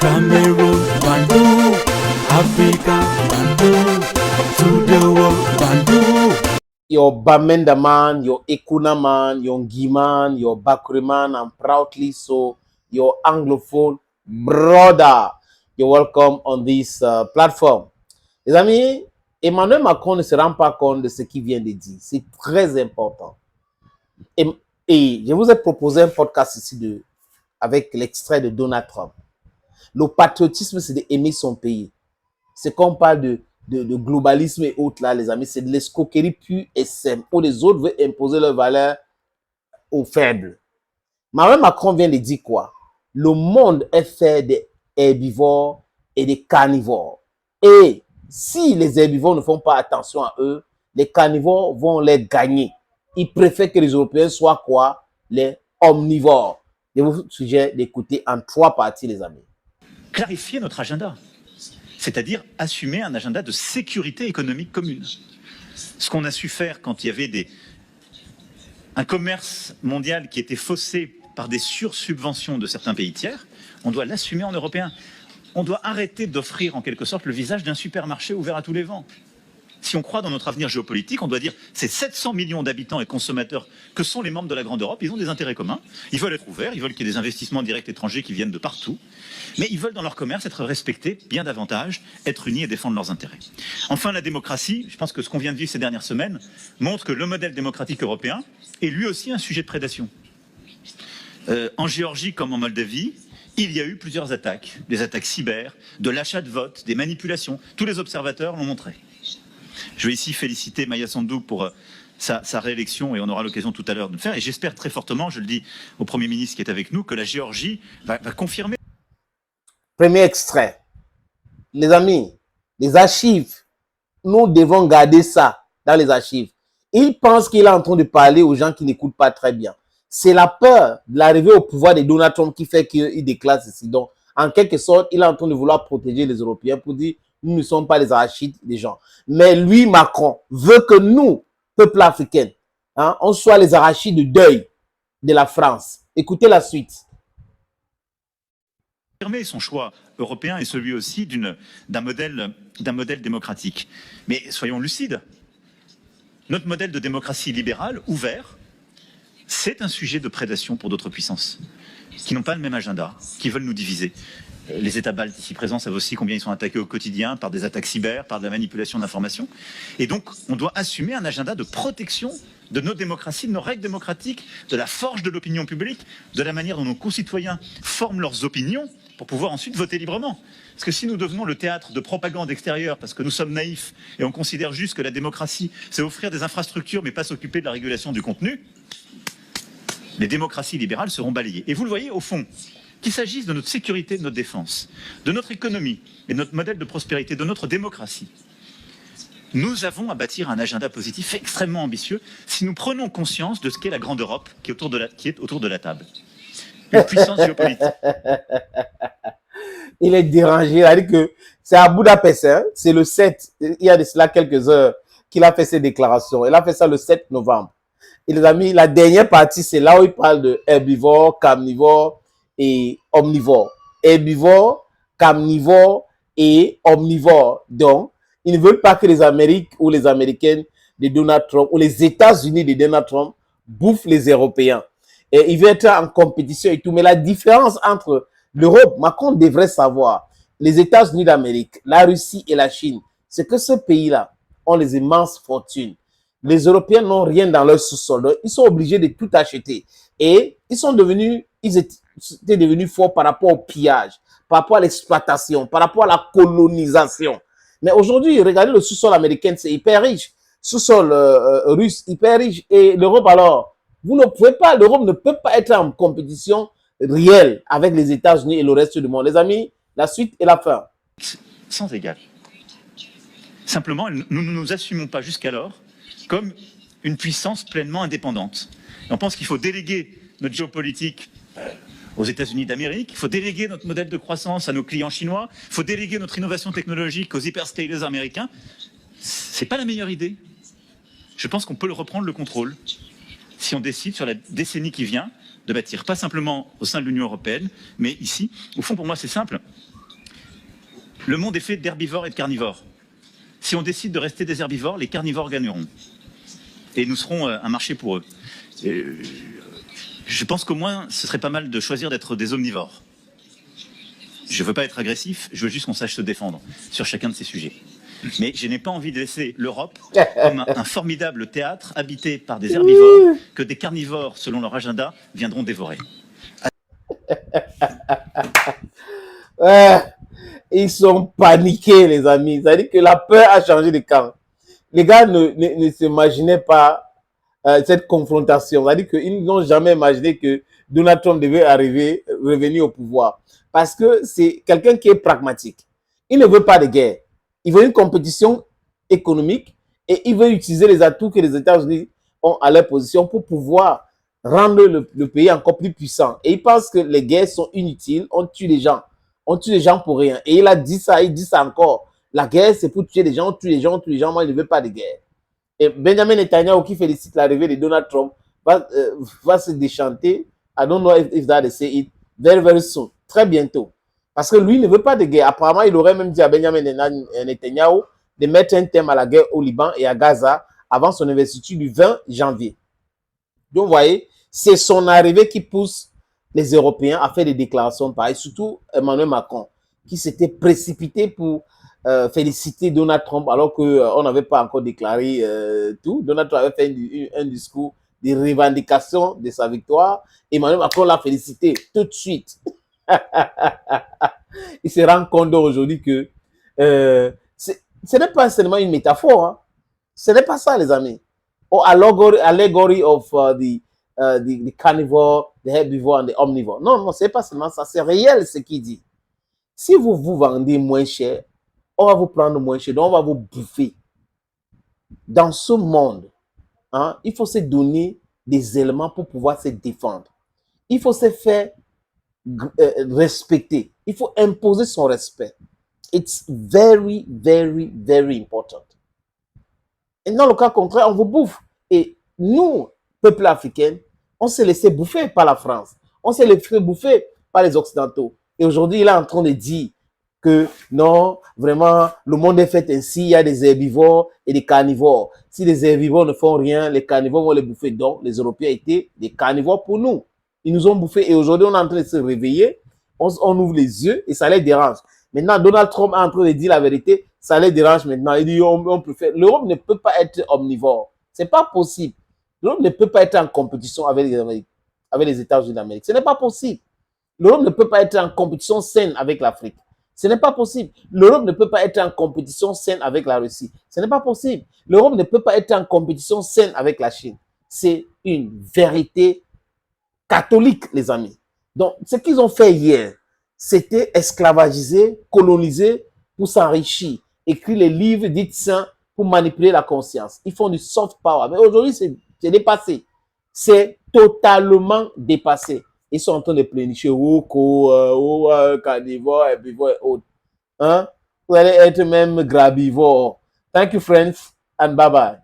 Cameroon, Bandung, Africa, Bandung, to the world, Bandung. Your Bamenda man, your Ekuna man, your Ngi man, your Bakri man, and proudly so, your Anglophone brother. You're welcome on this platform. Les amis, Emmanuel Macron ne se rend pas compte de ce qu'il vient de dire. C'est très important. Et je vous ai proposé un podcast ici avec l'extrait de Donald Trump. Le patriotisme, c'est d'aimer son pays. C'est qu'on parle de globalisme et autres, là, les amis, c'est de l'escroquerie pure et simple, où les autres veulent imposer leurs valeurs aux faibles. Emmanuel Macron vient de dire quoi? Le monde est fait des herbivores et des carnivores. Et si les herbivores ne font pas attention à eux, les carnivores vont les gagner. Ils préfèrent que les Européens soient quoi? Les omnivores. Je vous suggère d'écouter en 3 parties, les amis. Clarifier notre agenda, c'est-à-dire assumer un agenda de sécurité économique commune. Ce qu'on a su faire quand il y avait un commerce mondial qui était faussé par des sursubventions de certains pays tiers, on doit l'assumer en européen. On doit arrêter d'offrir en quelque sorte le visage d'un supermarché ouvert à tous les vents. Si on croit dans notre avenir géopolitique, on doit dire ces 700 millions d'habitants et consommateurs que sont les membres de la Grande Europe, ils ont des intérêts communs, ils veulent être ouverts, ils veulent qu'il y ait des investissements directs étrangers qui viennent de partout, mais ils veulent dans leur commerce être respectés bien davantage, être unis et défendre leurs intérêts. Enfin, la démocratie, je pense que ce qu'on vient de vivre ces dernières semaines montre que le modèle démocratique européen est lui aussi un sujet de prédation. En Géorgie comme en Moldavie, il y a eu plusieurs attaques, des attaques cyber, de l'achat de vote, des manipulations. Tous les observateurs l'ont montré. Je vais ici féliciter Maia Sandu pour sa réélection et on aura l'occasion tout à l'heure de le faire. Et j'espère très fortement, je le dis au Premier ministre qui est avec nous, que la Géorgie va confirmer. Premier extrait. Les amis, les archives, nous devons garder ça dans les archives. Il pense qu'il est en train de parler aux gens qui n'écoutent pas très bien. C'est la peur de l'arrivée au pouvoir de Donald Trump qui fait qu'il déclare ceci. Donc, en quelque sorte, il est en train de vouloir protéger les Européens pour dire nous ne sommes pas les arachides des gens. Mais lui, Macron, veut que nous, peuple africain, on soit les arachides de deuil de la France. Écoutez la suite. Son choix européen est celui aussi d'un modèle démocratique. Mais soyons lucides. Notre modèle de démocratie libérale, ouvert, c'est un sujet de prédation pour d'autres puissances qui n'ont pas le même agenda, qui veulent nous diviser. Les États baltes ici présents savent aussi combien ils sont attaqués au quotidien par des attaques cyber, par de la manipulation d'informations. Et donc, on doit assumer un agenda de protection de nos démocraties, de nos règles démocratiques, de la forge de l'opinion publique, de la manière dont nos concitoyens forment leurs opinions pour pouvoir ensuite voter librement. Parce que si nous devenons le théâtre de propagande extérieure parce que nous sommes naïfs et on considère juste que la démocratie, c'est offrir des infrastructures mais pas s'occuper de la régulation du contenu, les démocraties libérales seront balayées. Et vous le voyez, au fond, qu'il s'agisse de notre sécurité, de notre défense, de notre économie et de notre modèle de prospérité, de notre démocratie, nous avons à bâtir un agenda positif extrêmement ambitieux si nous prenons conscience de ce qu'est la Grande Europe qui est autour de la table. Une puissance géopolitique. Il est dérangé, il a dit que c'est à Budapest, hein, c'est le 7, il y a de cela quelques heures qu'il a fait ses déclarations. Il a fait ça le 7 novembre. Et les amis, la dernière partie, c'est là où il parle de herbivore, carnivore et omnivore. Herbivore, carnivore et omnivore. Donc, ils ne veulent pas que les Amériques ou les Américaines de Donald Trump ou les États-Unis de Donald Trump bouffent les Européens. Et ils veulent être en compétition et tout. Mais la différence entre l'Europe, Macron devrait savoir, les États-Unis d'Amérique, la Russie et la Chine, c'est que ces pays-là ont les immenses fortunes. Les Européens n'ont rien dans leur sous-sol. Donc, ils sont obligés de tout acheter. Et ils étaient devenus forts par rapport au pillage, par rapport à l'exploitation, par rapport à la colonisation. Mais aujourd'hui, regardez le sous-sol américain, c'est hyper riche. Sous-sol russe, hyper riche. Et l'Europe, alors, vous ne pouvez pas, l'Europe ne peut pas être en compétition réelle avec les États-Unis et le reste du monde. Les amis, la suite et la fin. Sans égal. Simplement, nous ne nous assumons pas jusqu'alors comme une puissance pleinement indépendante. Et on pense qu'il faut déléguer notre géopolitique aux États-Unis d'Amérique, il faut déléguer notre modèle de croissance à nos clients chinois, il faut déléguer notre innovation technologique aux hyperscalers américains. C'est pas la meilleure idée. Je pense qu'on peut reprendre le contrôle si on décide sur la décennie qui vient de bâtir, pas simplement au sein de l'Union européenne, mais ici. Au fond, pour moi, c'est simple. Le monde est fait d'herbivores et de carnivores. Si on décide de rester des herbivores, les carnivores gagneront. Et nous serons un marché pour eux. Je pense qu'au moins, ce serait pas mal de choisir d'être des omnivores. Je veux pas être agressif, je veux juste qu'on sache se défendre sur chacun de ces sujets. Mais je n'ai pas envie de laisser l'Europe comme un formidable théâtre habité par des herbivores que des carnivores, selon leur agenda, viendront dévorer. Ils sont paniqués, les amis. C'est-à-dire que la peur a changé de camp. Les gars ne s'imaginaient pas cette confrontation. C'est-à-dire qu'ils n'ont jamais imaginé que Donald Trump devait revenir au pouvoir. Parce que c'est quelqu'un qui est pragmatique. Il ne veut pas de guerre. Il veut une compétition économique et il veut utiliser les atouts que les États-Unis ont à leur position pour pouvoir rendre le pays encore plus puissant. Et il pense que les guerres sont inutiles, on tue les gens. On tue les gens pour rien. Et il a dit ça, il dit ça encore. La guerre, c'est pour tuer les gens, on tue les gens, on tue les gens. Moi, je ne veux pas de guerre. Et Benjamin Netanyahu, qui félicite l'arrivée de Donald Trump, va se déchanter. I don't know if that is say it very, very soon. Très bientôt. Parce que lui ne veut pas de guerre. Apparemment, il aurait même dit à Benjamin Netanyahu de mettre un terme à la guerre au Liban et à Gaza avant son investiture du 20 janvier. Donc, vous voyez, c'est son arrivée qui pousse les Européens à faire des déclarations pareilles, surtout Emmanuel Macron, qui s'était précipité pour féliciter Donald Trump alors qu'on n'avait pas encore déclaré tout. Donald Trump avait fait un discours de revendication de sa victoire. Emmanuel Macron l'a félicité tout de suite. Il se rend compte aujourd'hui que ce n'est pas seulement une métaphore. Hein. Ce n'est pas ça, les amis. Or, allegory of the carnivore, the herbivore and the omnivore. Non, non, c'est pas seulement ça. C'est réel ce qu'il dit. Si vous vous vendez moins cher, on va vous prendre moins cher, donc on va vous bouffer. Dans ce monde, hein, il faut se donner des éléments pour pouvoir se défendre. Il faut se faire respecter. Il faut imposer son respect. It's very, very, very important. Et dans le cas contraire, on vous bouffe. Et nous, peuple africain, on s'est laissé bouffer par la France. On s'est laissé bouffer par les Occidentaux. Et aujourd'hui, il est en train de dire que non, vraiment, le monde est fait ainsi. Il y a des herbivores et des carnivores. Si les herbivores ne font rien, les carnivores vont les bouffer. Donc, les Européens étaient des carnivores pour nous. Ils nous ont bouffés. Et aujourd'hui, on est en train de se réveiller. On ouvre les yeux et ça les dérange. Maintenant, Donald Trump est en train de dire la vérité. Ça les dérange maintenant. Il dit, on peut faire. L'Europe ne peut pas être omnivore. C'est pas possible. L'Europe ne peut pas être en compétition avec les États-Unis d'Amérique. Ce n'est pas possible. L'Europe ne peut pas être en compétition saine avec l'Afrique. Ce n'est pas possible. L'Europe ne peut pas être en compétition saine avec la Russie. Ce n'est pas possible. L'Europe ne peut pas être en compétition saine avec la Chine. C'est une vérité catholique, les amis. Donc, ce qu'ils ont fait hier, c'était esclavagiser, coloniser pour s'enrichir, écrire les livres dits saints pour manipuler la conscience. Ils font du soft power. Mais aujourd'hui, c'est dépassé. C'est totalement dépassé. Ils sont en train de plénicher carnivore, herbivore et autres. Hein? Vous allez être même grabivore. Thank you, friends, and bye-bye.